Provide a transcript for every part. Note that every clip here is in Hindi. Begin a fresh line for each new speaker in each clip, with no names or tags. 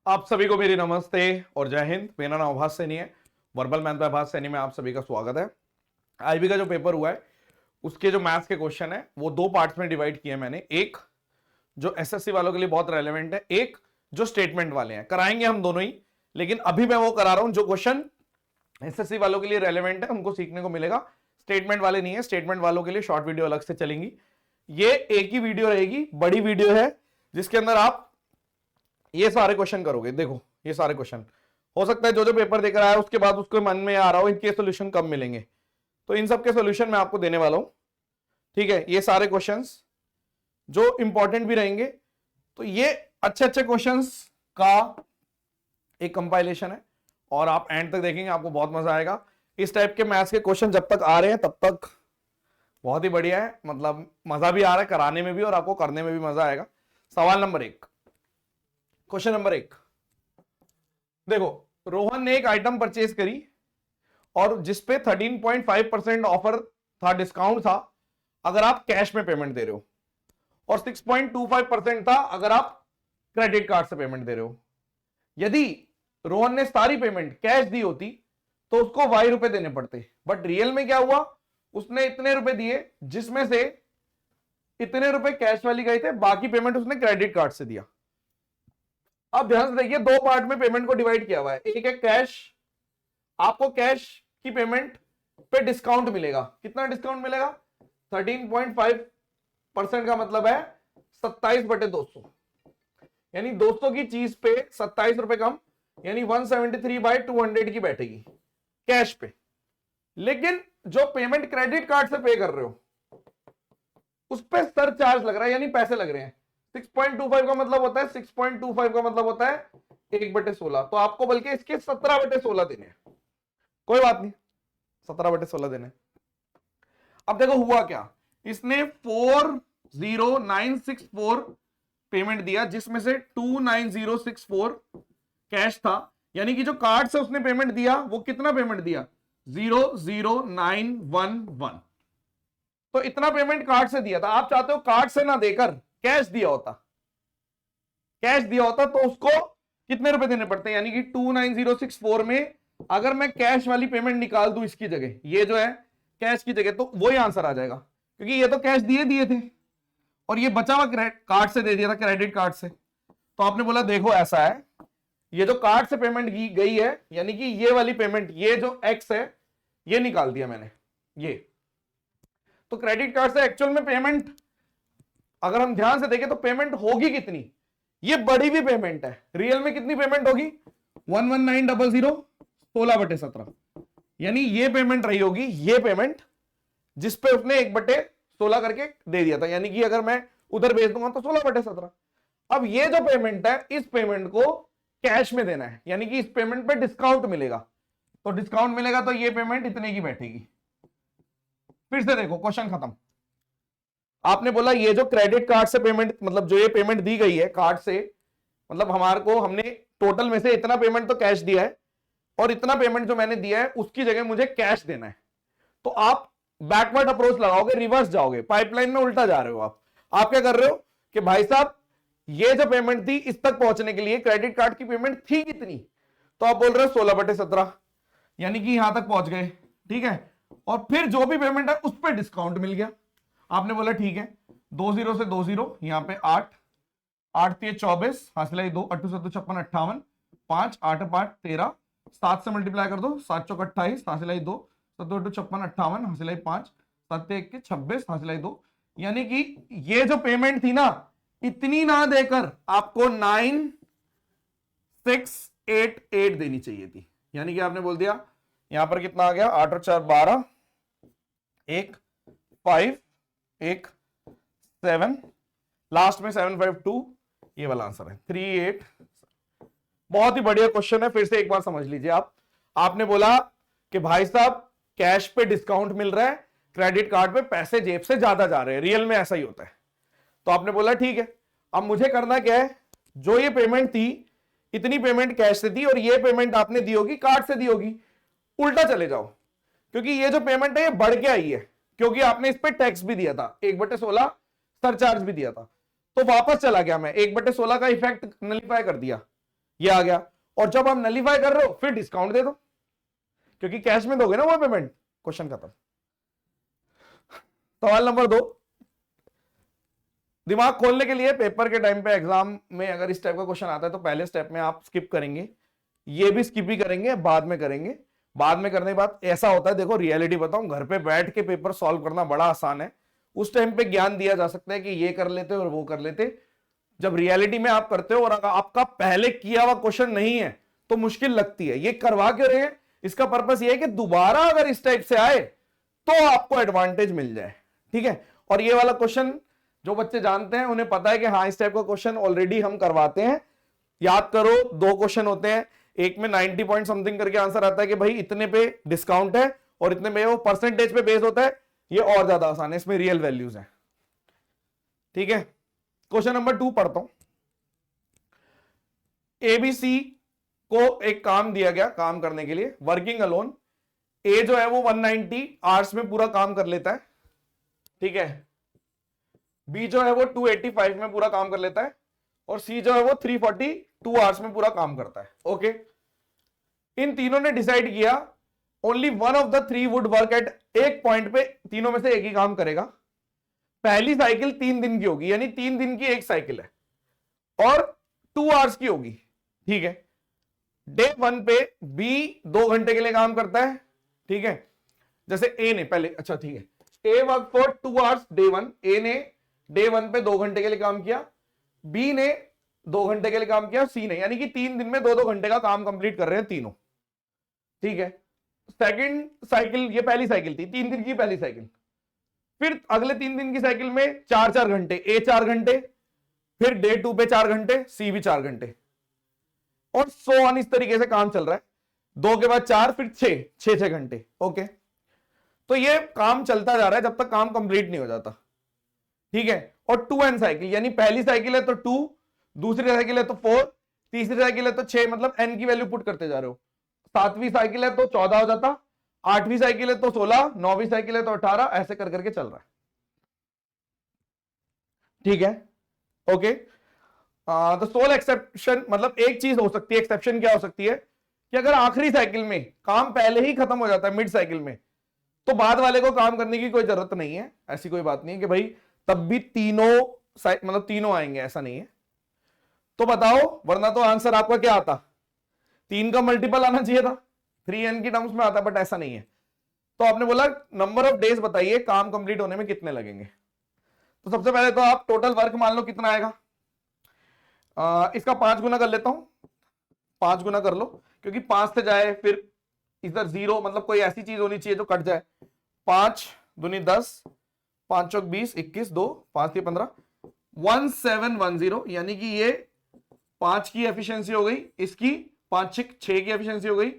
आप सभी को मेरी नमस्ते और जय हिंद। मेरा नाम आभास सैनी है। वर्बल मैथ बाय आभास सैनी में आप सभी का स्वागत है। आईबी का जो पेपर हुआ है उसके जो मैथ्स के क्वेश्चन है वो दो पार्ट्स में डिवाइड किए मैंने। एक जो एसएससी वालों के लिए बहुत रेलेवेंट है, एक जो स्टेटमेंट वाले हैं। कराएंगे हम दोनों ही, लेकिन अभी मैं वो करा रहा हूं जो क्वेश्चन एसएससी वालों के लिए रेलेवेंट है, उनको सीखने को मिलेगा। स्टेटमेंट वाले नहीं है, स्टेटमेंट वालों के लिए शॉर्ट वीडियो अलग से चलेंगी। ये एक ही वीडियो रहेगी, बड़ी वीडियो है, जिसके अंदर आप ये सारे क्वेश्चन करोगे। देखो ये सारे क्वेश्चन, हो सकता है जो जो पेपर देकर आया उसके बाद उसको मन में आ रहा हो इनके सोल्यूशन कब मिलेंगे, तो इन सब के सोल्यूशन मैं आपको देने वाला हूं। ठीक है, ये सारे क्वेश्चंस जो इंपॉर्टेंट भी रहेंगे, तो ये अच्छे अच्छे क्वेश्चंस का एक कंपाइलेशन है और आप एंड तक देखेंगे, आपको बहुत मजा आएगा। इस टाइप के मैथ्स के क्वेश्चन जब तक आ रहे हैं तब तक बहुत ही बढ़िया है, मतलब मजा भी आ रहा है कराने में भी और आपको करने में भी मजा आएगा। सवाल नंबर 1, क्वेश्चन नंबर 1 देखो, रोहन ने एक आइटम परचेज करी और जिसपे 13.5% ऑफर था, डिस्काउंट था अगर आप कैश में पेमेंट दे रहे हो, और 6.25% था अगर आप क्रेडिट कार्ड से पेमेंट दे रहे हो। यदि रोहन ने सारी पेमेंट कैश दी होती तो उसको Y रुपए देने पड़ते, बट रियल में क्या हुआ, उसने इतने रुपए दिए जिसमें से इतने रुपए कैश वाली गए थे, बाकी पेमेंट उसने क्रेडिट कार्ड से दिया। अब ध्यान से देखिए, दो पार्ट में पेमेंट को डिवाइड किया हुआ है। एक है कैश, आपको कैश की पेमेंट पे डिस्काउंट मिलेगा। कितना डिस्काउंट मिलेगा? 13.5% का मतलब है 27/200, यानी 200 की चीज पे 27 रुपए कम, यानी 173/200 की बैठेगी कैश पे। लेकिन जो पेमेंट क्रेडिट कार्ड से पे कर रहे हो उस पर सरचार्ज लग रहा है, यानी पैसे लग रहे हैं। 6.25 का मतलब होता है 6.25 का मतलब होता है 1/16, तो आपको बल्कि इसके 17/16 देने हैं। कोई बात नहीं, 17/16 देने। अब देखो हुआ क्या, इसने 40964 पेमेंट दिया, जिसमें से 29064 कैश था, यानी कि जो कार्ड से उसने पेमेंट दिया वो कितना पेमेंट दिया? 00911। तो इतना पेमेंट कार्ड से दिया था। आप चाहते हो कार्ड से ना देकर कैश दिया होता, कैश दिया होता तो उसको कितने रुपए देने पड़ते हैं? यानी कि 29064 में अगर मैं कैश वाली पेमेंट निकाल दूं इसकी जगह, ये जो है कैश की जगह, तो वही आंसर आ जाएगा, क्योंकि ये तो कैश दिए दिए थे और ये बचा हुआ कार्ड से दे दिया था, क्रेडिट कार्ड से। तो आपने बोला देखो ऐसा है, ये जो कार्ड से पेमेंट की गई है, यानी कि ये वाली पेमेंट, ये जो एक्स है ये निकाल दिया मैंने, ये तो क्रेडिट कार्ड से एक्चुअल में पेमेंट अगर हम ध्यान से देखें तो पेमेंट होगी कितनी? ये बड़ी भी पेमेंट है, रियल में कितनी पेमेंट होगी? 11900, 16/17, यानी ये पेमेंट रही होगी, ये पेमेंट जिसपे उसने 1/16 करके दे दिया था, यानी कि अगर मैं उधर भेज दूंगा तो 16/17। अब ये जो पेमेंट है, इस पेमेंट को कैश में देना है, यानी कि इस पेमेंट पे डिस्काउंट मिलेगा, तो डिस्काउंट मिलेगा तो ये पेमेंट इतने की बैठेगी। फिर से देखो क्वेश्चन खत्म। आपने बोला ये जो क्रेडिट कार्ड से पेमेंट, मतलब जो ये पेमेंट दी गई है कार्ड से, मतलब हमारे को, हमने टोटल में से इतना पेमेंट तो कैश दिया है और इतना पेमेंट जो मैंने दिया है उसकी जगह मुझे कैश देना है। तो आप बैकवर्ड अप्रोच लगाओगे, रिवर्स जाओगे, पाइपलाइन में उल्टा जा रहे हो। आप क्या कर रहे हो कि भाई साहब ये जो पेमेंट थी इस तक पहुंचने के लिए क्रेडिट कार्ड की पेमेंट थी कितनी, तो आप बोल रहे हो 16/17, यानी कि यहां तक पहुंच गए। ठीक है, और फिर जो भी पेमेंट है उस पर डिस्काउंट मिल गया। आपने बोला ठीक है, 20 से 20, यहां पे 8 8 3 24, हासिल 2 8 7 56 58, 5 8 5 13, 7 से मल्टीप्लाई कर दो, 7 चौक 28, हासिल 2 7 8 56 58, हासिल 5 7 1 26, हासिल 2, यानी कि ये जो पेमेंट थी ना, इतनी ना देकर आपको 9688 देनी चाहिए थी। यानी कि आपने बोल दिया यहां पर कितना आ गया, 8 और 4 12, 1 5 1 7, लास्ट में 752, ये वाला आंसर है 38। बहुत ही बढ़िया क्वेश्चन है, फिर से एक बार समझ लीजिए आप। आपने बोला कि भाई साहब कैश पे डिस्काउंट मिल रहा है, क्रेडिट कार्ड पे पैसे जेब से ज्यादा जा रहे हैं, रियल में ऐसा ही होता है। तो आपने बोला ठीक है, अब मुझे करना क्या है, जो ये पेमेंट थी इतनी पेमेंट कैश से थी और ये पेमेंट आपने दी होगी कार्ड से दी होगी, उल्टा चले जाओ, क्योंकि ये जो पेमेंट है ये बढ़ के आई है, क्योंकि आपने इस पे टैक्स भी दिया था, 1/16 सरचार्ज भी दिया था। तो वापस चला गया मैं, 1/16 का इफेक्ट नलीफाई कर दिया, ये आ गया। और जब आप नलीफाई कर रहे हो फिर डिस्काउंट दे दो, क्योंकि कैश में दोगे ना वो पेमेंट। क्वेश्चन खत्म। सवाल नंबर 2, दिमाग खोलने के लिए पेपर के टाइम पे एग्जाम में अगर इस टाइप का क्वेश्चन आता है तो पहले स्टेप में आप स्किप करेंगे, ये भी स्किप ही करेंगे, बाद में करेंगे। बाद में करने के बाद ऐसा होता है, देखो रियलिटी बताऊं, घर पे बैठ के पेपर सॉल्व करना बड़ा आसान है। उस टाइम पे ज्ञान दिया जा सकता है कि ये कर लेते और वो कर लेते। जब रियलिटी में आप करते हो और अगर आपका पहले किया हुआ क्वेश्चन नहीं है तो मुश्किल लगती है। ये करवा क्यों रहे हैं? इसका पर्पस ये है कि दोबारा अगर इस टाइप से आए तो आपको एडवांटेज मिल जाए, ठीक है। और ये वाला क्वेश्चन जो बच्चे जानते हैं उन्हें पता है कि हाँ इस टाइप का क्वेश्चन ऑलरेडी हम करवाते हैं। याद करो 2 क्वेश्चन होते हैं, एक में 90 पॉइंट समथिंग करके आंसर आता है कि भाई इतने पे डिस्काउंट है, और इतने में वो परसेंटेज पे बेस होता है। ये और ज्यादा आसान है, इसमें रियल वैल्यूज है, ठीक है। क्वेश्चन नंबर 2 पढ़ता हूं। एबीसी को एक काम दिया गया, काम करने के लिए वर्किंग अलोन। ए जो है वो 190 आवर्स में पूरा काम कर लेता है, ठीक है। बी जो है वो 285 में पूरा काम कर लेता है, और सी जो है वो 342 आवर्स में पूरा काम करता है, ओके। इन तीनों ने डिसाइड किया only one of the 3 would work at, एक पॉइंट पे तीनों में से एक ही काम करेगा। पहली साइकिल 3 दिन की होगी, यानी 3 दिन की एक साइकिल है, और 2 आवर्स की होगी, ठीक है। डे 1 पे बी 2 घंटे के लिए काम करता है, ठीक है। जैसे ए ने पहले, अच्छा ठीक है, ए वर्क फॉर 2 आवर्स डे 1, ए ने डे 1 पे 2 घंटे के लिए काम किया, बी ने 2 घंटे के लिए काम किया, सी ने, यानी कि 3 दिन में 2-2 घंटे का काम कंप्लीट कर रहे हैं तीनों, ठीक है। सेकंड साइकिल, ये पहली साइकिल थी 3 दिन की पहली साइकिल। फिर अगले 3 दिन की साइकिल में 4-4 घंटे, ए 4 घंटे, फिर डे 2 पे 4 घंटे, सी भी 4 घंटे, और सो ऑन, इस तरीके से काम चल रहा है। 2 के बाद 4, फिर 6 घंटे, ओके। तो ये काम चलता जा रहा है जब तक काम कंप्लीट नहीं हो जाता, ठीक है। और 2n साइकिल, यानी पहली साइकिल है तो 2, दूसरी साइकिल है तो 4, तीसरी साइकिल है तो 6, मतलब n की वैल्यू पुट करते जा रहे हो। 7वीं साइकिल है तो 14 हो जाता, 8वीं साइकिल है तो 16, 9वीं साइकिल है तो 18, ऐसे कर करके चल रहा है, ठीक है, ओके। तो सोल एक्सेप्शन, मतलब एक चीज हो सकती है, एक्सेप्शन क्या हो सकती है कि अगर आखिरी साइकिल में काम पहले ही खत्म हो जाता है मिड साइकिल में, तो बाद वाले को काम करने की कोई जरूरत नहीं है। ऐसी कोई बात नहीं है कि भाई तब भी तीनों मतलब तीनों आएंगे, ऐसा नहीं है। तो बताओ, वरना तो आंसर आपका क्या आता, 3 का मल्टीपल आना चाहिए था, 3n की टर्म्स में आता, बट ऐसा नहीं है। तो आपने बोला नंबर ऑफ डेज बताइए काम कंप्लीट होने में कितने लगेंगे। तो सबसे पहले तो आप टोटल वर्क मान लो कितना आएगा। इसका 5 गुना कर लेता हूं, 5 गुना कर लो, क्योंकि 5 से जाए फिर इधर 0, मतलब कोई ऐसी चीज होनी चाहिए जो कट जाए। 5 दूनी 10, 5 चौक 20, 21, 2, 5 3 15, 1710, यानी कि ये 5 की एफिशिएंसी हो गई, इसकी 5 6 की एफिशिएंसी हो गई,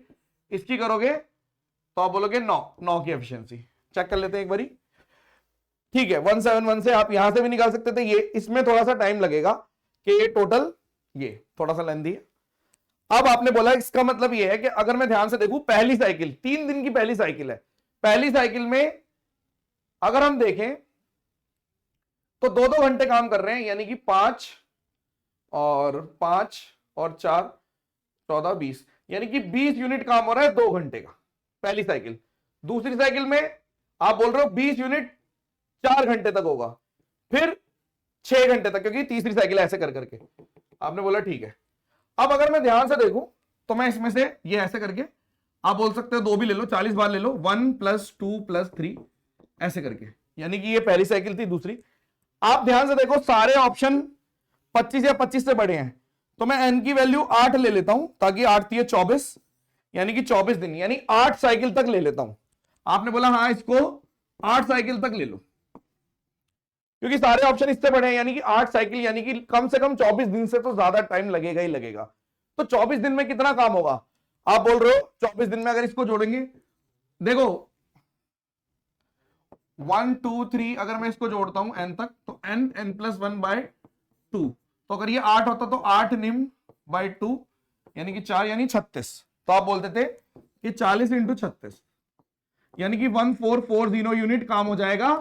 इसकी करोगे तो आप बोलोगे 9 की एफिशिएंसी। चेक कर लेते हैं एक बारी, ठीक है। 171 से आप यहां से भी निकाल सकते थे, ये इसमें थोड़ा सा टाइम लगेगा कि ये टोटल, ये थोड़ा सा लेंथी है। अब आपने बोला इसका मतलब ये है कि अगर मैं ध्यान से देखूं, पहली साइकिल 3 दिन की पहली साइकिल है, पहली साइकिल में अगर हम देखें तो 2-2 घंटे काम कर रहे हैं, यानी कि 5 और 4 14 20, यानी कि 20 यूनिट काम हो रहा है 2 घंटे का पहली साइकिल। दूसरी साइकिल में आप बोल रहे हो 20 यूनिट 4 घंटे तक होगा, फिर 6 घंटे तक, क्योंकि तीसरी साइकिल ऐसे कर करके। आपने बोला ठीक है। अब अगर मैं ध्यान से देखूं तो मैं इसमें से ये ऐसे करके, आप बोल सकते हो 2 भी ले लो, 40 बार ले लो, 1 + 2 + 3 ऐसे करके, यानी कि ये पहली साइकिल थी। दूसरी, आप ध्यान से देखो सारे ऑप्शन 25 या 25 से बड़े हैं, तो मैं n की वैल्यू 8 ले लेता हूं, ताकि 8 थी 24, यानी कि 24 दिन, यानी 8 साइकिल तक ले लेता हूं। आपने बोला हाँ इसको 8 साइकिल तक ले लो, क्योंकि सारे ऑप्शन इससे बड़े हैं, यानी कि 8 साइकिल, यानी कि कम से कम 24 दिन से तो ज्यादा टाइम लगेगा ही लगेगा। तो 24 दिन में कितना काम होगा, आप बोल रहे हो 24 दिन में अगर इसको जोड़ेंगे, देखो 1 2 3, अगर मैं इसको जोड़ता हूं n तक, तो n +1/2, तो अगर ये 8 होता तो 8 निम/2, यानी कि 4, यानी 36। तो आप बोलते थे कि 40 × 36, यानी कि 1440 यूनिट काम हो जाएगा।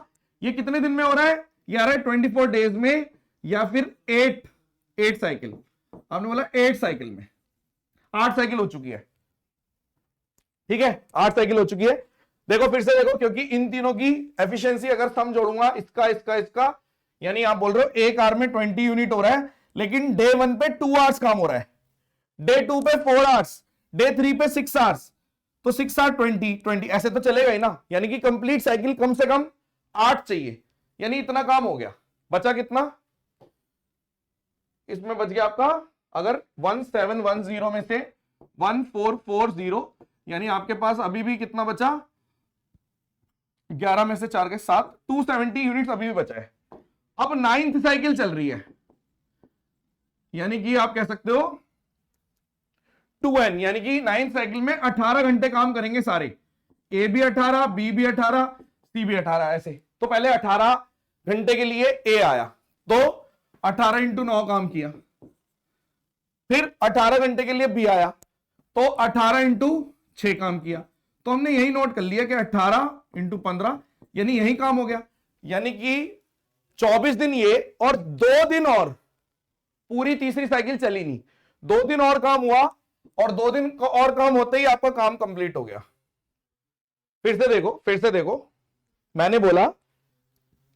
ये कितने दिन में हो रहा है, ये आ रहा है 24 डेज में, या फिर 8 साइकिल। आपने बोला 8 साइकिल में, 8 साइकिल हो चुकी है, ठीक है, 8 साइकिल हो चुकी है। देखो फिर से देखो, क्योंकि इन तीनों की एफिशिएंसी अगर सम जोड़ूंगा, इसका इसका इसका, यानी आप बोल रहे हो एक आवर में 20 यूनिट हो रहा है, लेकिन डे 1 पे 2 आवर्स काम हो रहा है, डे 2 पे 4 आवर्स, डे 3 पे 6 आवर्स, तो 6 आवर 20 ऐसे तो चलेगा ही ना। यानी कि कंप्लीट साइकिल कम से कम 8 चाहिए, यानी इतना काम हो गया। बचा कितना इसमें? बच गया आपका, अगर 1710 में से 1440, यानी आपके पास अभी भी कितना बचा? 11 में से 4 के 7, 270 यूनिट्स अभी भी बचा है। अब 9th साइकिल चल रही है, यानी कि आप कह सकते हो 2n, यानी कि 9th साइकिल में 18 घंटे काम करेंगे सारे, ए भी 18, बी भी 18, सी भी 18, ऐसे। तो पहले 18 घंटे के लिए ए आया, तो 18 इंटू 9 काम किया, फिर 18 घंटे के लिए बी आया, तो 18 इंटू 6 काम किया। तो हमने यही नोट कर लिया कि 18 इंटू 15, यानी यही काम हो गया। यानी कि 24 दिन ये और 2 दिन और, पूरी तीसरी साइकिल चली नहीं, 2 दिन और काम हुआ, और 2 दिन और काम होते ही आपका काम कंप्लीट हो गया। फिर से देखो, मैंने बोला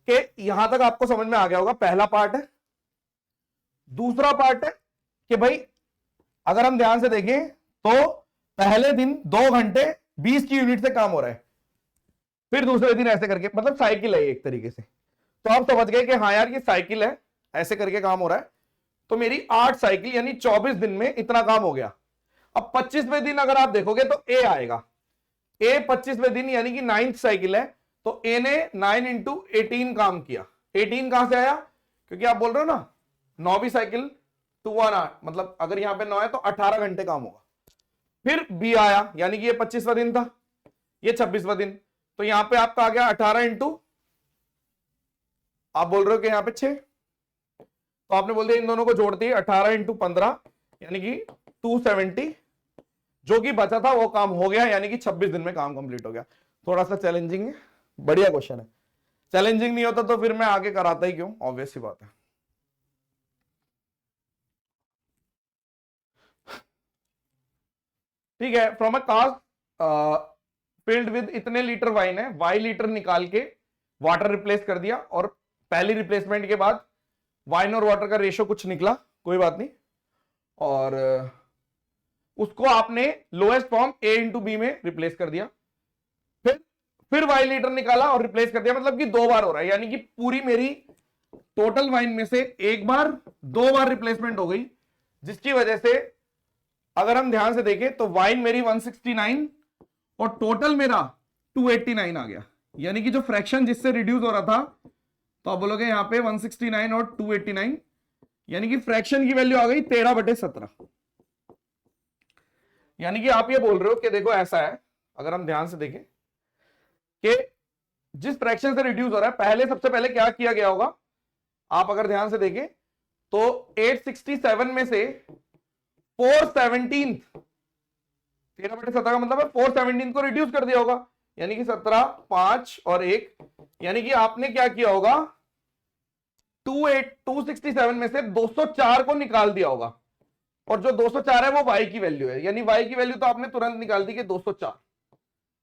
कि यहां तक आपको समझ में आ गया होगा, पहला पार्ट है। दूसरा पार्ट है कि भाई अगर हम ध्यान से देखें तो पहले दिन 2 घंटे 20 की यूनिट से काम हो रहा है, फिर दूसरे दिन ऐसे करके, मतलब साइकिल है एक तरीके से। तो आप समझ गए कि हाँ यार ये साइकिल है, ऐसे करके काम हो रहा है। तो मेरी 8 साइकिल यानी 24 दिन में इतना काम हो गया। अब 25वें दिन अगर आप देखोगे तो ए आएगा, ए 25वें दिन यानी कि 9th साइकिल है, तो ए ने 9 इंटू 18 काम किया। 18 कहां से आया? क्योंकि आप बोल रहे हो ना 9वीं साइकिल 218, मतलब अगर यहां पे 9 है तो 18 घंटे काम होगा। फिर बी आया, यानी कि ये 25वां दिन था, ये 26वां दिन, तो यहां पे आपका आ गया 18 इंटू, आप बोल रहे हो कि यहां पे 6, तो आपने बोल दिया इन दोनों को जोड़ दिए 18 इंटू 15, यानी कि 270, जो कि बचा था वो काम हो गया, यानी कि 26 दिन में काम कंप्लीट हो गया। थोड़ा सा चैलेंजिंग है, बढ़िया क्वेश्चन है। चैलेंजिंग नहीं होता तो फिर मैं आगे कराता ही क्यों, ऑब्वियस सी बात है। ठीक है, from a cask filled with इतने लीटर वाइन है, वाई लीटर निकाल के वाटर रिप्लेस कर दिया, और पहली रिप्लेसमेंट के बाद वाइन और वाटर का रेशियो कुछ निकला, कोई बात नहीं, और उसको आपने लोएस्ट फॉर्म ए इंटू बी में रिप्लेस कर दिया, फिर वाई लीटर निकाला और रिप्लेस कर दिया, मतलब कि 2 बार हो रहा है। यानी कि पूरी मेरी टोटल वाइन में से 1 बार 2 बार रिप्लेसमेंट हो गई, जिसकी वजह से अगर हम ध्यान से देखें तो वाइन मेरी 169 और टोटल मेरा 289 आ गया। यानी कि जो फ्रैक्शन जिससे रिड्यूस हो रहा था, तो आप बोलोगे यहां पे 169 और 289, यानी कि फ्रैक्शन की वैल्यू आ गई 13/17। यानी कि आप ये बोल रहे हो कि देखो ऐसा है, अगर हम ध्यान से देखें कि जिस फ्रैक्शन से रिड्यूस हो रहा है, पहले सबसे पहले क्या किया गया होगा, आप अगर ध्यान से देखें तो 867 में से 417, 13/17 का मतलब है 417 को रिड्यूस कर दिया होगा, यानी कि 17, 5 और 1, यानी कि आपने क्या किया होगा, 267 में से 204 को निकाल दिया होगा, और जो 204 है वो y की वैल्यू है, यानी y की वैल्यू तो आपने तुरंत निकाल दी कि 204।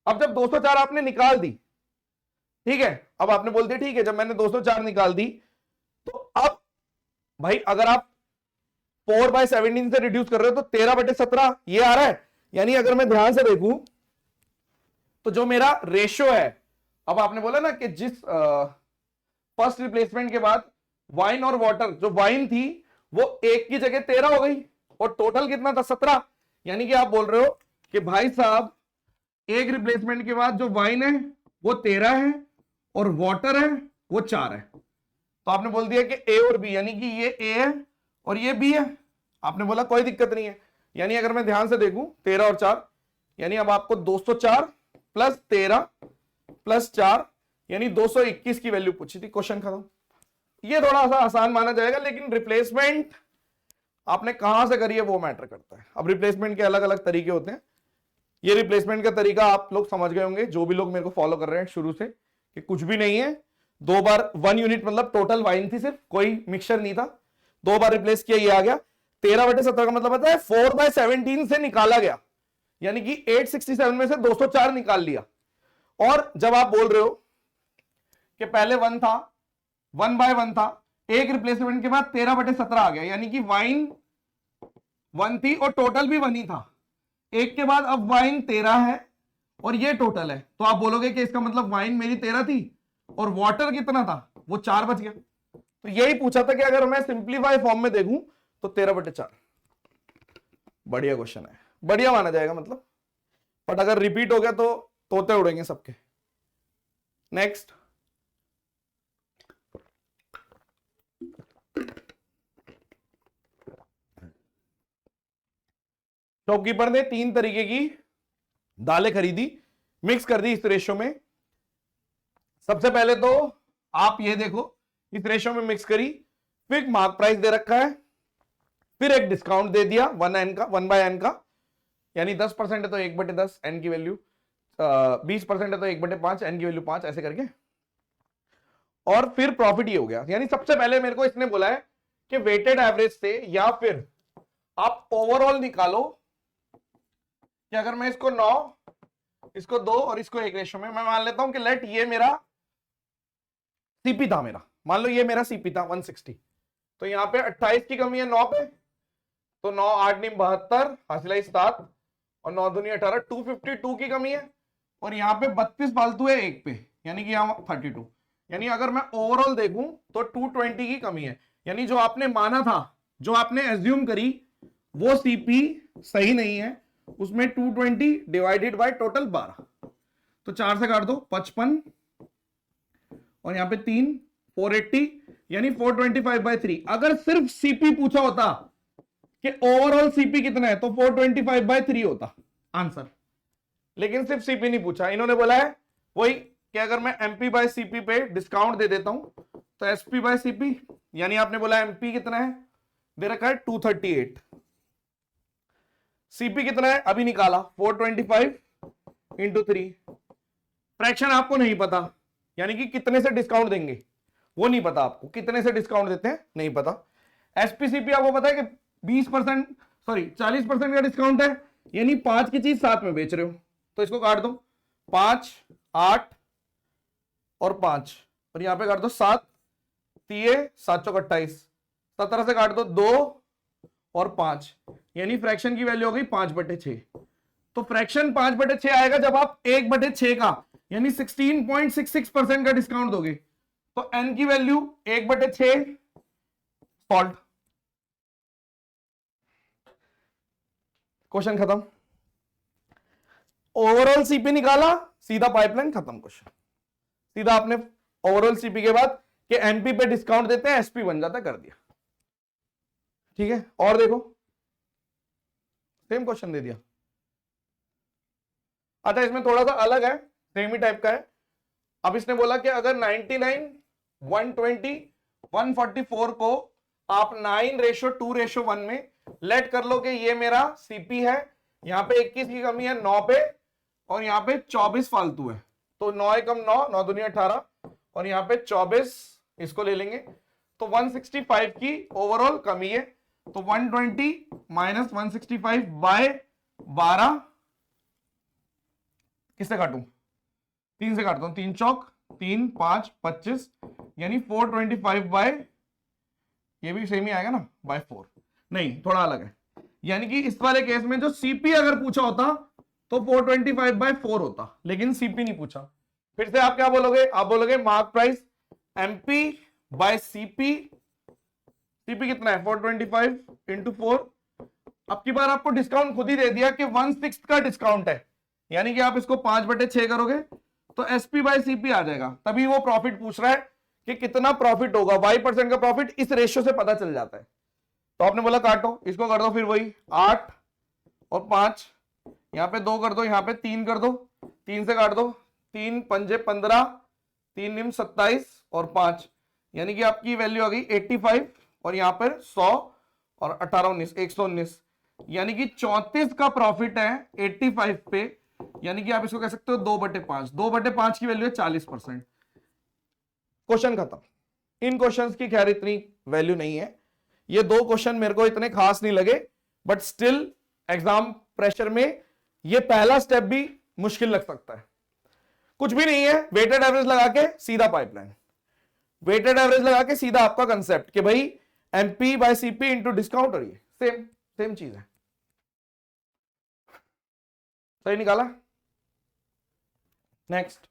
अब जब 204 आपने निकाल दी, ठीक है, अब आपने बोल दिया ठीक है, जब मैंने 204 निकाल दी, तो अब भाई अगर आप 4/17 से रिड्यूस कर रहे हो तो 13/17 ये आ रहा है। यानी अगर मैं ध्यान से देखूं तो जो मेरा रेशियो है, अब आपने बोला ना कि जिस फर्स्ट रिप्लेसमेंट के बाद वाइन और वाटर, जो वाइन थी वो 1 की जगह 13 हो गई, और टोटल कितना था 17। यानी कि आप बोल रहे हो कि भाई साहब एक रिप्लेसमेंट के बाद जो वाइन है वो 13 है और वाटर है वो 4 है। तो आपने बोल दिया कि ए और बी, यानी कि ये ए है और ये बी है। आपने बोला कोई दिक्कत नहीं है। यानी अगर मैं ध्यान से देखूं 13 और 4, यानी अब आपको 204 प्लस 13 प्लस 4 यानी 221 की वैल्यू पूछी थी, क्वेश्चन खत्म। ये थोड़ा सा आसान माना जाएगा, लेकिन रिप्लेसमेंट आपने कहां से करी है वो मैटर करता है। अब रिप्लेसमेंट के अलग अलग तरीके होते हैं, ये रिप्लेसमेंट का तरीका आप लोग समझ गए होंगे, जो भी लोग मेरे को फॉलो कर रहे हैं शुरू से, कि कुछ भी नहीं है, 2 बार 1 यूनिट, मतलब टोटल वाइन थी सिर्फ, कोई मिक्सचर नहीं था, 2 बार रिप्लेस किया ये आ गया। 13/17 का मतलब पता है 4/17 से निकाला गया, यानी कि 867 में से 204 निकाल लिया। और जब आप बोल रहे हो कि पहले 1 था, 1/1 था, एक रिप्लेसमेंट के बाद 13/17 आ गया, यानी कि वाइन 1 थी और टोटल भी 1 ही था, एक के बाद अब वाइन 13 है और ये टोटल है, तो आप बोलोगे कि इसका मतलब वाइन मेरी 13 थी और वाटर कितना था, वो 4 बच गया। तो यही पूछा था कि अगर मैं सिंप्लीफाई फॉर्म में देखूं तो 13/4। बढ़िया क्वेश्चन है, बढ़िया माना जाएगा मतलब, बट अगर रिपीट हो गया तो तोते उड़ेंगे सबके। नेक्स्ट, शॉपकीपर ने 3 तरीके की दालें खरीदी, मिक्स कर दी इस रेशो में। सबसे पहले तो आप ये देखो, इस रेशो में मिक्स करी, फिर मार्क प्राइस दे रखा है, फिर एक डिस्काउंट दे दिया 1/n का, यानी 10% है तो 1/10 n की वैल्यू, 20% है तो 1/5 n की वैल्यू 5, ऐसे करके, और फिर प्रॉफिट ही हो गया। यानी सबसे पहले मेरे को इसने बोला है कि वेटेड एवरेज से, या फिर आप ओवरऑल निकालो कि अगर मैं इसको 9, इसको 2 और इसको 1 रेशो में, मैं मान लेता हूं कि लेट ये मेरा सीपी था, मेरा मान लो ये मेरा सीपी था 160, तो यहां पे 28 की कमी है 9 पे, तो 9 8 9 72, हासिल 7 और 9 दूनी 18, 252 की कमी है, और यहाँ पे 32 फालतू है 1 पे, यानी कि यहाँ 32। यानी अगर मैं ओवरऑल देखूं तो 220 की कमी है, यानी जो आपने माना था, जो आपने एज्यूम करी, वो सीपी सही नहीं है, उसमें 220 डिवाइडेड बाय टोटल 12, तो 4 से काट दो 55 और यहाँ पे 3 480, यानी 425/3। अगर सिर्फ सीपी पूछा होता कि ओवरऑल सीपी कितना है तो 425/3 होता आंसर, लेकिन सिर्फ सीपी नहीं पूछा, इन्होंने बोला है वही कि अगर मैं एमपी बाय सीपी पे डिस्काउंट दे देता हूं तो एसपी बाय सीपी, यानी आपने बोला एमपी कितना है, दे रखा है 238, सीपी कितना है अभी निकाला 425 × 3, फ्रैक्शन आपको नहीं पता, यानी कि कितने से डिस्काउंट देंगे वो नहीं पता आपको, कितने से डिस्काउंट देते हैं नहीं पता। एसपीसीपी आपको पता है कि 20%, सॉरी 40% का डिस्काउंट है, यानी 5 की चीज 7 में बेच रहे हो, तो इसको काट दो 5 8 और 5, और यहां पे काट दो 7 3 7 चौक 28, 17 से काट दो 2 और 5, यानी फ्रैक्शन की वैल्यू हो गई 5/6। तो फ्रैक्शन 5/6 आएगा जब आप 1/6 का, यानी 16.66% का डिस्काउंट दोगे, तो n की वैल्यू 1/6 सॉल्ट। क्वेश्चन खत्म, ओवरऑल सीपी निकाला, सीधा पाइपलाइन खत्म क्वेश्चन, सीधा आपने ओवरऑल सीपी के बाद कि एमपी पे डिस्काउंट देते हैं एसपी बन जाता, कर दिया। ठीक है, और देखो सेम क्वेश्चन दे दिया। अच्छा, इसमें थोड़ा सा अलग है, सेम ही टाइप का है। अब इसने बोला कि अगर 99 120 144 को आप 9:2:1 में लेट कर लो कि ये मेरा सीपी है, यहां पे 21 की कमी है 9 पे और यहां पे 24 फालतू है, तो 9 एकम 9 9 दूनी 18 और यहां पे 24 इसको ले लेंगे, तो 165 की ओवरऑल कमी है, तो 120 माइनस 165 बाय 12, किससे काटूं 3 से काटता हूं, 3 चौक 3 5 25, यानी 425 बाय, ये भी सेम ही आएगा ना, बाय 4, नहीं थोड़ा अलग है, यानी कि इस वाले केस में जो सीपी अगर पूछा होता तो 425/4 होता, लेकिन सीपी नहीं पूछा। फिर से आप क्या बोलोगे, आप बोलोगे mark price MP bye CP, CP कितना है 425 × 4, अब की बार आपको डिस्काउंट खुद ही दे दिया कि 1/6 का डिस्काउंट है, यानी कि आप इसको 5/6 करोगे तो एसपी बाय सीपी आ जाएगा, तभी वो प्रॉफिट पूछ रहा है कि कितना प्रॉफिट होगा, y% का प्रॉफिट इस रेशियो से पता चल जाता है। तो आपने बोला काटो, इसको कर दो फिर वही 8 और 5, यहां पे 2 कर दो, यहां पे 3 कर दो, 3 से काट दो 3 पंजे 15 3 निम 27 और 5, यानी कि आपकी वैल्यू आ गई 85 और यहां पर 100 और 18 19 119, यानी कि 34 का प्रॉफिट है 85 पे, यानी कि आप इसको कह सकते हो 2/5, 2/5 की वैल्यू है 40%। क्वेश्चन खत्म। इन क्वेश्चंस की खैर इतनी वैल्यू नहीं है, ये 2 क्वेश्चन मेरे को इतने खास नहीं लगे, बट स्टिल एग्जाम प्रेशर में ये पहला स्टेप भी मुश्किल लग सकता है। कुछ भी नहीं है, वेटेड एवरेज लगा के सीधा पाइपलाइन, वेटेड एवरेज लगा के सीधा आपका कंसेप्ट कि भाई MP bye CP into discount, और ये सेम सेम चीज है। सही निकाला? Next,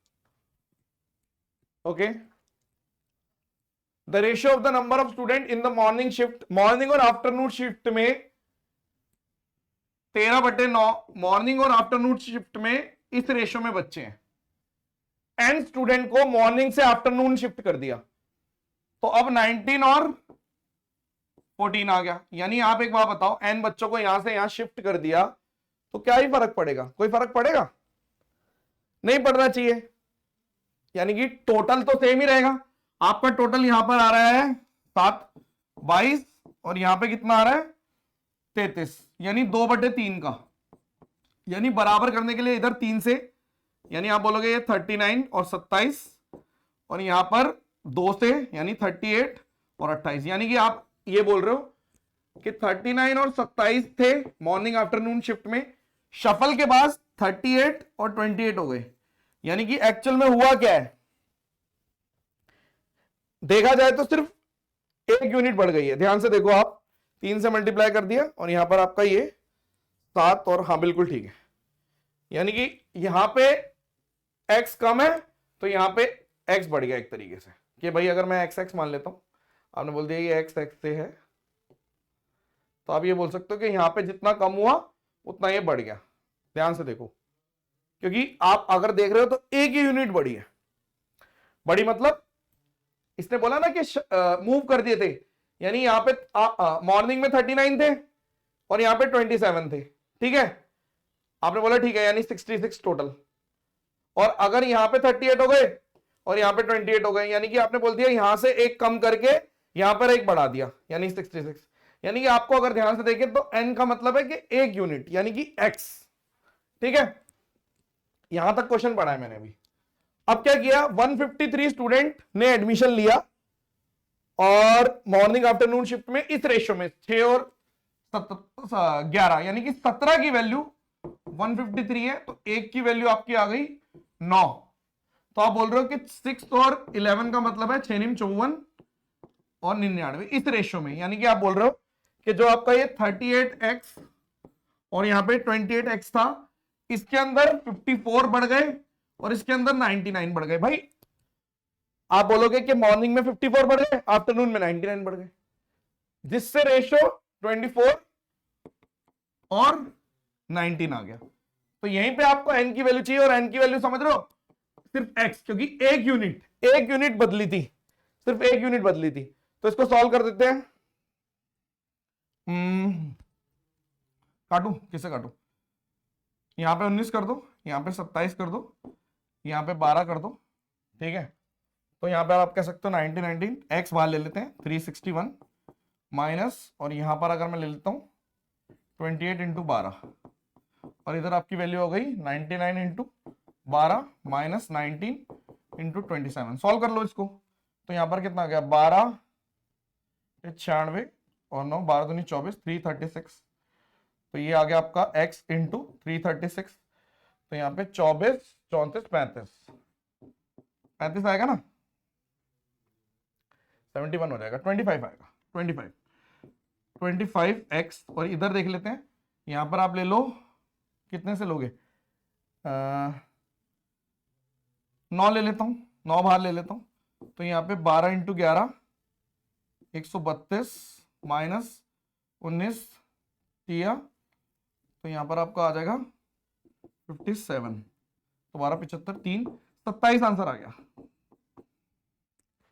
okay, the ratio of the number of student in the morning shift, morning और आफ्टरनून शिफ्ट में 13/9 मॉर्निंग और आफ्टरनून शिफ्ट में इस रेशियो में बच्चे हैं। एन स्टूडेंट को मॉर्निंग से आफ्टरनून शिफ्ट कर दिया, तो अब 19 और 14 आ गया। यानी आप एक बात बताओ, एन बच्चों को यहां से यहां शिफ्ट कर दिया तो क्या ही फर्क पड़ेगा? कोई फर्क पड़ेगा? नहीं पड़ना चाहिए। यानी कि टोटल तो सेम ही रहेगा। आपका टोटल यहां पर आ रहा है 7, 22 और यहां पे कितना आ रहा है 33, यानी 2/3 का। यानी बराबर करने के लिए इधर 3 से, यानी आप बोलोगे ये 39 और 27, और यहां पर 2 से यानी 38 और 28। यानी कि आप ये बोल रहे हो कि 39 और 27 थे मॉर्निंग आफ्टरनून शिफ्ट में, शफल के बाद 38 और 28 हो गए। यानी कि एक्चुअल में हुआ क्या है, देखा जाए तो सिर्फ 1 यूनिट बढ़ गई है। ध्यान से देखो, आप 3 से मल्टीप्लाई कर दिया और यहां पर आपका ये 7, और हाँ बिल्कुल ठीक है। यानी कि यहां पे x कम है तो यहां पे x बढ़ गया एक तरीके से, कि भाई अगर मैं x मान लेता हूं, आपने बोल दिया ये x से है, तो आप ये बोल सकते हो कि यहां पे जितना कम हुआ उतना ये बढ़ गया। ध्यान से देखो, क्योंकि आप अगर देख रहे हो तो एक ही यूनिट बढ़ी है। बड़ी मतलब इसने बोला ना कि मूव कर दिए थे, यानी यहां पे मॉर्निंग में 39 थे और यहां पे 27 थे, ठीक है। आपने बोला ठीक है, यानी 66 टोटल, और अगर यहां पे 38 हो गए और यहां पे 28 हो गए, यानी कि आपने बोल दिया यहां से एक कम करके यहां पर एक बढ़ा दिया, यानी 66। यानी कि आपको अगर ध्यान से देखें तो n का मतलब है कि एक यूनिट, यानी कि x, ठीक है। यहां तक क्वेश्चन पढ़ा है मैंने अभी। अब क्या किया, 153 स्टूडेंट ने एडमिशन लिया और मॉर्निंग आफ्टरनून शिफ्ट में इस रेशियो में 6 और 11, यानी कि 17 की वैल्यू 153 है, तो एक की वैल्यू आपकी आ गई 9। तो आप बोल रहे हो कि 6 और 11 का मतलब है 6 9 54 और 99 इस रेशियो में। यानी कि आप बोल रहे हो कि जो आपका ये 38x और यहां पे 28x था, इसके अंदर 54 बढ़ गए और इसके अंदर 99 बढ़ गए। भाई आप बोलोगे कि मॉर्निंग में 54 बढ़ गए, आफ्टरनून में 99 बढ़ गए, जिससे रेशियो 24 और 19 आ गया। तो यहीं पे आपको n की वैल्यू चाहिए, और n की वैल्यू समझ रहे हो, सिर्फ x, क्योंकि एक यूनिट बदली थी, सिर्फ एक यूनिट बदली थी। तो इसको सॉल्व कर देते हैं। काटू, किसे काटू? यहां पे 19 कर दो, यहां पे 27 कर दो, यहां पे 12 कर दो, ठीक है। तो यहां पे आप कह सकते हो 90 19, x बाहर ले लेते हैं 361 माइनस, और यहां पर अगर मैं ले लेता हूं 28 इंटू 12, और इधर आपकी वैल्यू हो गई 99 इंटू 12 माइनस 19 इंटू 27। सॉल्व कर लो इसको, तो यहां पर कितना आ गया 12 96 और 9 12 दूनी 24 336। तो ये आ गया आपका x इंटू 336, तो यहाँ पे 24 34 35 आएगा ना, 71 हो जाएगा, 25 आएगा, 25x। और इधर देख लेते हैं, यहां पर आप ले लो, कितने से लोगे, 9 ले लेता हूं, 9 बाहर ले लेता हूं, तो यहाँ पे 12 इंटू 11 132 माइनस 19 किया, तो यहां पर आपका आ जाएगा 57, तो 12 75 3 27 आंसर आ गया।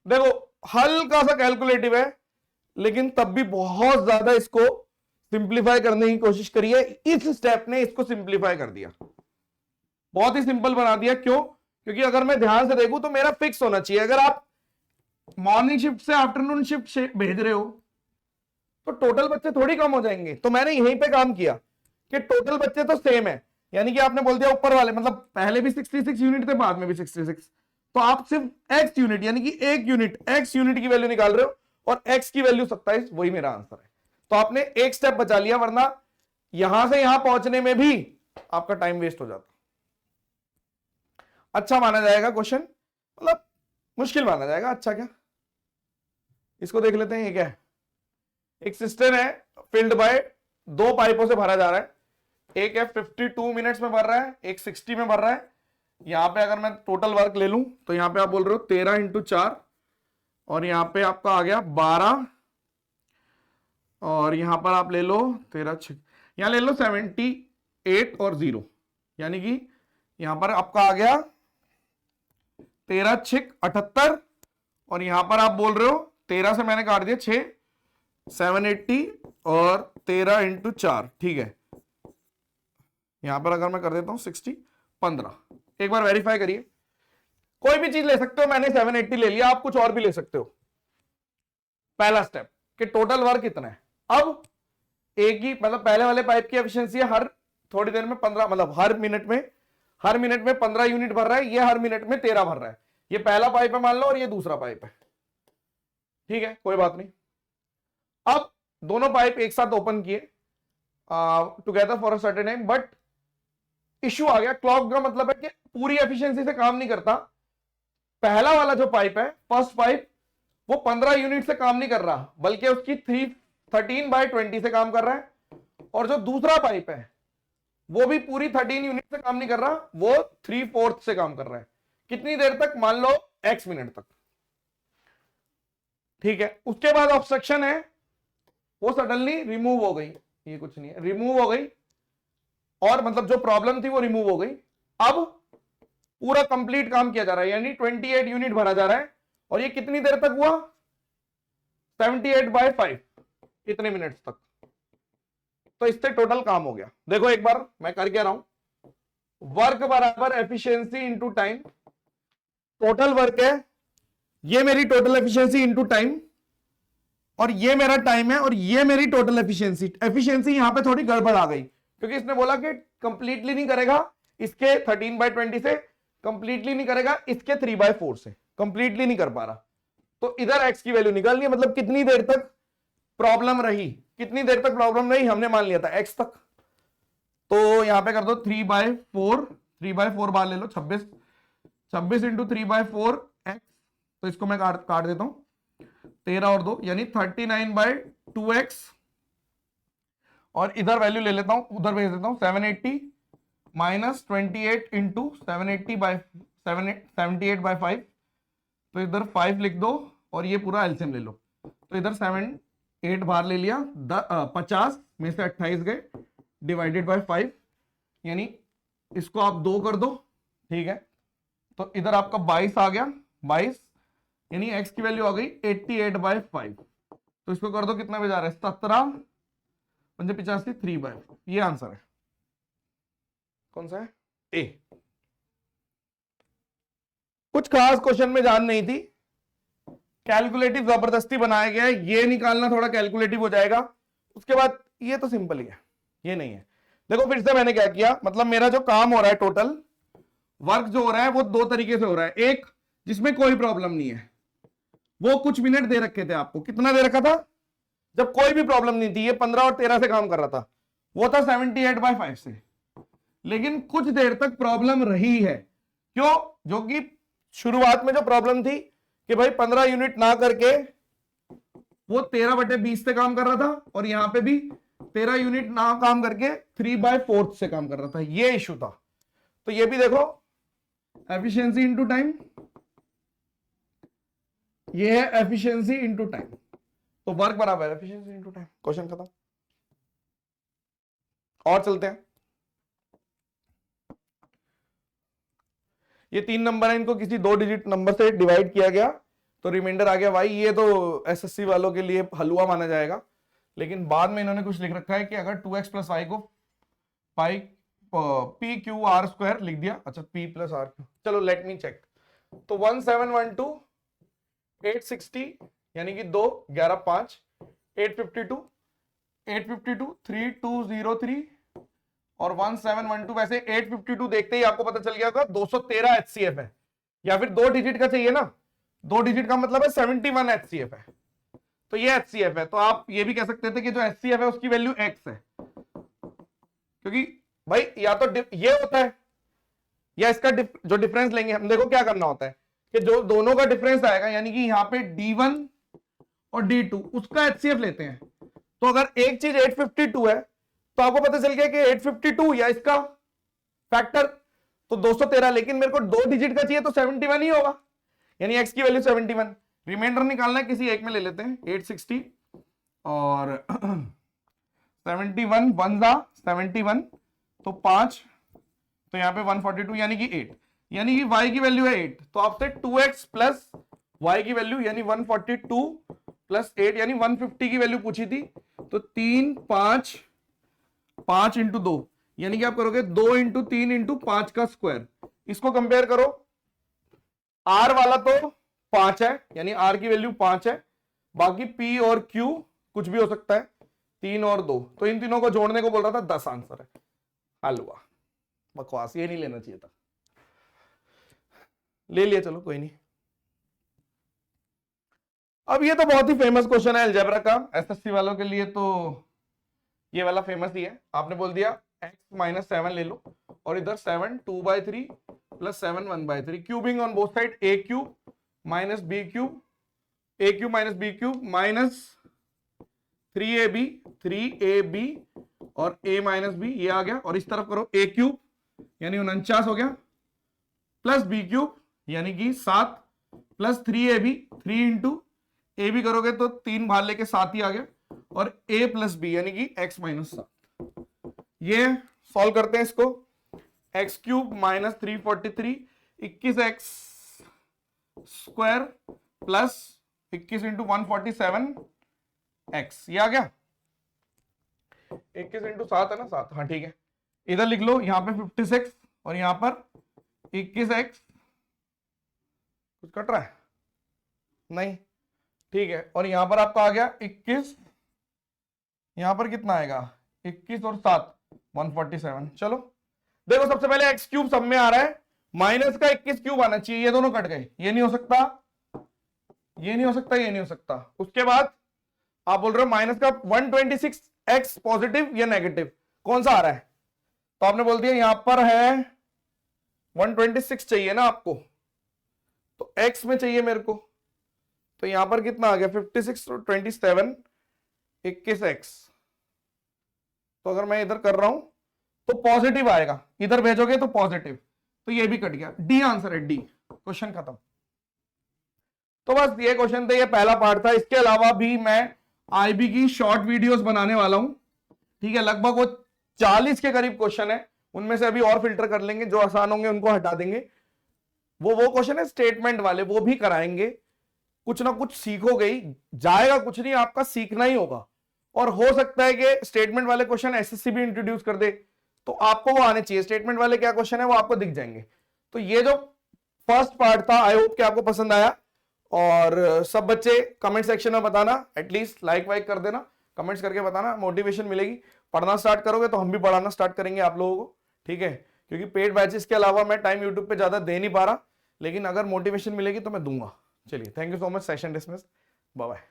देखो हल्का सा कैलकुलेटिव है, लेकिन तब भी बहुत ज्यादा इसको सिंप्लीफाई करने की कोशिश करी है। इस स्टेप ने इसको सिंप्लीफाई कर दिया, बहुत ही सिंपल बना दिया। क्यों? क्योंकि अगर मैं ध्यान से देखूं तो मेरा फिक्स होना चाहिए। अगर आप मॉर्निंग शिफ्ट से आफ्टरनून शिफ्ट भेज रहे हो तो टोटल बच्चे थोड़ी कम हो जाएंगे। तो मैंने यहीं पे काम किया कि टोटल बच्चे तो सेम है, यानी कि आपने बोल दिया ऊपर वाले, मतलब पहले भी 66 यूनिट थे, बाद में भी 66, तो आप सिर्फ x यूनिट, यानी कि एक यूनिट x यूनिट की वैल्यू निकाल रहे हो, और x की वैल्यू 27, वही मेरा आंसर है। तो आपने एक स्टेप बचा लिया, वरना यहां से यहां पहुंचने में भी आपका टाइम वेस्ट हो जाता। अच्छा माना जाएगा क्वेश्चन, मतलब मुश्किल माना जाएगा, अच्छा क्या। इसको देख लेते हैं, ये क्या है। एक सिस्टम है फिल्ड बाय 2 पाइपों से भरा जा रहा है, एक है 52 मिनट्स में भर रहा है, एक 60 में भर रहा है। यहां पे अगर मैं टोटल वर्क ले लूं तो यहां पे आप बोल रहे हो 13 × 4 और यहां पे आपका आ गया 12 और यहां पर आप ले लो 13, यहां ले लो 78 और 0, यानी कि यहां पर आपका आ गया 13 × 6 78 और यहां पर आप बोल रहे हो 13 से मैंने काट दिया 6, 780 और 13 × 4, ठीक है। यहां पर अगर मैं कर देता हूं 60, 15, एक बार वेरीफाई करिए। कोई भी चीज ले सकते हो, मैंने 780 ले लिया, आप कुछ और भी ले सकते हो। पहला स्टेप कि टोटल वर्क कितना है। अब एक ही मतलब पहले वाले पाइप की एफिशिएंसी है हर थोड़ी देर में 15, मतलब हर मिनट में 15 यूनिट भर रहा है, ये हर मिनट में 13 भर रहा है। ये पहला पाइप है मान लो और ये दूसरा पाइप है, ठीक है, कोई बात नहीं। अब दोनों पाइप एक साथ ओपन किए together for a certain time, but issue आ गया। क्लॉक का मतलब है कि पूरी एफिशिएंसी से काम नहीं करता। पहला वाला जो पाइप है, फर्स्ट पाइप, वो 15 यूनिट से काम नहीं कर रहा, बल्कि उसकी 13/20 से काम कर रहा है। और जो दूसरा पाइप है वो भी पूरी 13 यूनिट से काम नहीं कर रहा, वो 3/4 से काम कर रहा है। कितनी देर तक, मान लो x मिनट तक, ठीक है। उसके बाद ऑब्स्ट्रक्शन है, वो सडनली रिमूव हो गई, ये कुछ नहीं है, रिमूव हो गई, और मतलब जो प्रॉब्लम थी वो रिमूव हो गई। अब पूरा कंप्लीट काम किया जा रहा है, यानी 28 यूनिट भरा जा रहा है, और ये कितनी देर तक हुआ, 78/5, इतने मिनट्स तक। तो इससे टोटल काम हो गया। देखो एक बार मैं कर क्या रहा हूं, वर्क बराबर efficiency into time. Total work है, ये मेरी टोटल एफिशिएंसी इंटू टाइम, और ये मेरा टाइम है, और ये मेरी टोटल एफिशिएंसी। एफिशिएंसी यहां पे थोड़ी गड़बड़ आ गई, क्योंकि इसने बोला कि कंप्लीटली नहीं करेगा इसके 13/20 से, कंप्लीटली नहीं करेगा इसके 3/4 से, कंप्लीटली नहीं कर पा रहा। तो इधर x की वैल्यू निकालनी है, मतलब कितनी देर तक प्रॉब्लम रही, कितनी देर तक प्रॉब्लम रही, हमने मान लिया था x तक। तो यहां पे कर दो 3/4, 3/4 बार ले लो, 26 × 3/4 x, तो इसको मैं काट देता हूं, 13 और 2 यानी 39/2x, और इधर वैल्यू ले लेता हूं, उधर भेज देता हूं, 780 माइनस 28 इंटू 78/5, तो इधर 5 लिख दो और ये पूरा एलसीएम ले लो। तो इधर 8 बार ले लिया, 50 में से 28 गए, डिवाइडेड बाय 5, यानी इसको आप 2 कर दो, ठीक है। तो इधर आपका 22 आ गया, 22 यानी x की वैल्यू आ गई 88/5। तो इसको कर दो, कितना बजा रहा है, 17 पंजे 85, 3/4, ये आंसर है। कौन सा है, ए। कुछ खास क्वेश्चन में जान नहीं थी, कैलकुलेटिव जबरदस्ती बनाया गया है, ये निकालना थोड़ा कैलकुलेटिव हो जाएगा। उसके बाद ये तो सिंपल ही है, ये नहीं है। देखो फिर से मैंने क्या किया, मतलब मेरा जो काम हो रहा है, टोटल वर्क जो हो रहा है वो 2 तरीके से हो रहा है। एक जिसमें कोई प्रॉब्लम नहीं है, वो कुछ मिनट दे रखे थे आपको, कितना दे रखा था, जब कोई भी प्रॉब्लम नहीं थी, ये 15 और 13 से काम कर रहा था, वो था 78/5 से। लेकिन कुछ देर तक प्रॉब्लम रही है, क्यों, जो कि शुरुआत में जो प्रॉब्लम थी कि भाई 15 यूनिट ना करके वो 13/20 से काम कर रहा था, और यहां पे भी 13 यूनिट ना काम करके 3/4 से काम कर रहा था, ये इशू था। तो ये भी देखो, एफिशिएंसी इनटू टाइम, ये है एफिशिएंसी इनटू टाइम, तो वर्क बराबर एफिशिएंसी इनटू टाइम, क्वेश्चन खत्म। और चलते हैं, ये 3 नंबर है, इनको किसी 2 डिजिट नंबर से डिवाइड किया गया तो रिमाइंडर आ गया। भाई ये तो एसएससी वालों के लिए हलवा माना जाएगा, लेकिन बाद में इन्होंने कुछ लिख रखा है कि अगर 2x + y को पाई PQR² लिख दिया, अच्छा P + R, चलो लेट मी चेक। तो 1712 860 यानी कि 2 11 5 852 3203 और 1712, वैसे 852 देखते ही आपको पता चल गया होगा 213 HCF है, या फिर 2 डिजिट का चाहिए ना, 2 डिजिट का मतलब है 71 HCF है। तो ये HCF है। तो आप ये भी कह सकते थे कि जो HCF है उसकी वैल्यू x है, क्योंकि भाई या तो ये होता है या इसका जो डिफरेंस लेंगे हम, देखो क्या करना होता है कि जो दोनों का डिफरेंस आएगा, यानी कि यहाँ पे D1 और D2 उसका HCF लेते हैं। तो अगर एक चीज 852 है तो आपको पता चल गया कि 852 या इसका फैक्टर तो 213, लेकिन मेरे को 2 डिजिट का चाहिए तो 71 ही होगा, यानी x की वैल्यू 71। रिमाइंडर निकालना है, किसी एक में ले लेते हैं 860 और 71 1 जा 71 तो 5, तो यहाँ पे 142 यानी कि 8, यानी कि y की वैल्यू है 8। तो आपसे 2x प्लस y की वैल्यू यानी 142 प्लस 8 यानी 150 की वैल्यू पूछी थी। तो 3 5 5 इंटू 2 यानी कि आप करोगे 2 इंटू 3 इंटू 5 का स्क्वायर। इसको कंपेयर करो, r वाला तो 5 है यानी r की वैल्यू 5 है, बाकी p और q कुछ भी हो सकता है, 3 और 2, तो इन तीनों को जोड़ने को बोल रहा था, 10 आंसर है। हल हुआ, बकवास, ये नहीं लेना चाहिए था, ले लिया, चलो कोई नहीं। अब ये तो बहुत ही फेमस क्वेश्चन है अलजेब्रा का, एसएससी वालों के लिए तो ये वाला फेमस ही है। आपने बोल दिया x माइनस 7 ले लो और इधर 7 2/3 plus 7 1/3, cubing on both side, a cube minus b cube, a cube minus b cube minus 3ab और a माइनस b, ये आ गया, और इस तरफ करो a क्यूब यानी 49 हो गया, प्लस b क्यूब यानी कि 7 plus 3ab, 3 into A B करोगे तो 3 भाग लेके 7 ही आ गया, और a प्लस बी यानी कि x माइनस 7। ये सॉल्व करते हैं इसको, x cube minus 343 21x square plus 21 into 147 x, ये आ गया 21 इंटू 7 है ना, 7, हाँ ठीक है। इधर लिख लो, यहाँ पे 56 और यहाँ पर 21x, कुछ कट रहा है नहीं, ठीक है, और यहां पर आपका आ गया 21, यहां पर कितना आएगा 21 और 7 147। चलो देखो, सबसे पहले एक्स क्यूब सब में आ रहा है, माइनस का 21 क्यूब आना चाहिए, ये दोनों कट गए, ये नहीं हो सकता, ये नहीं हो सकता, ये नहीं हो सकता। उसके बाद आप बोल रहे हो माइनस का 126x पॉजिटिव या नेगेटिव, कौन सा आ रहा है, तो आपने बोल दिया यहां पर है 126 चाहिए ना आपको, तो x में चाहिए मेरे को, तो यहां पर कितना आ गया 56 और 27 21x, तो अगर मैं इधर कर रहा हूं तो पॉजिटिव आएगा, इधर भेजोगे तो पॉजिटिव, तो ये भी कट गया, डी आंसर है, डी, क्वेश्चन खत्म। तो बस ये क्वेश्चन थे, ये पहला पार्ट था। इसके अलावा भी मैं आईबी की शॉर्ट वीडियोस बनाने वाला हूं, ठीक है, लगभग वो 40 के करीब क्वेश्चन है, उनमें से अभी और फिल्टर कर लेंगे, जो आसान होंगे उनको हटा देंगे। वो क्वेश्चन है स्टेटमेंट वाले, वो भी कराएंगे, कुछ ना कुछ सीखोगे ही, जाएगा कुछ नहीं, आपका सीखना ही होगा। और हो सकता है कि स्टेटमेंट वाले क्वेश्चन एसएससी भी इंट्रोड्यूस कर दे, तो आपको वो आने चाहिए, स्टेटमेंट वाले क्या क्वेश्चन है वो आपको दिख जाएंगे। तो ये जो फर्स्ट पार्ट था, आई होप कि आपको पसंद आया, और सब बच्चे कमेंट सेक्शन में बताना, एटलीस्ट लाइक वाइक कर देना, कमेंट्स करके बताना, मोटिवेशन मिलेगी। पढ़ना स्टार्ट करोगे तो हम भी पढ़ाना स्टार्ट करेंगे आप लोगों को, ठीक है, क्योंकि पेड बैचेस के अलावा मैं टाइम यूट्यूब पे ज्यादा दे नहीं पा रहा, लेकिन अगर मोटिवेशन मिलेगी तो मैं दूंगा। चलिए, thank you so much, session dismiss, bye bye.